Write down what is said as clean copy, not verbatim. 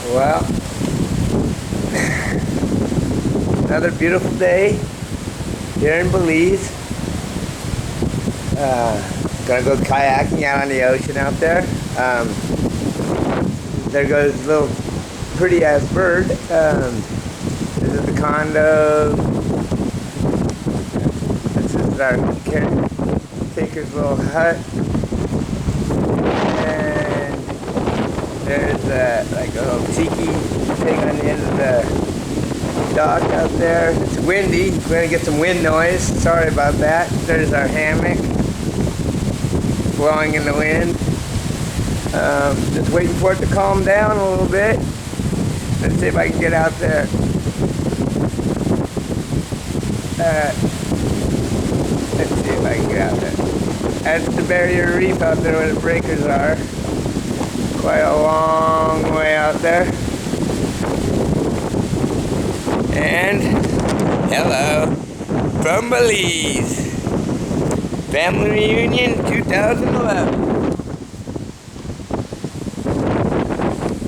Well, another beautiful day here in Belize. Gonna go kayaking out on the ocean out there. There goes a little pretty ass bird. This is the condo. This is our caretaker's little hut. And there's like a little tiki thing on the end of the dock out there. It's windy. We're gonna get some wind noise. Sorry about that. There's our hammock blowing in the wind. Just waiting for it to calm down a little bit. Let's see if I can get out there. Let's see if I can get out there. That's the barrier reef out there where the breakers are. Quite a long way out there. And hello from Belize. Family reunion 2011.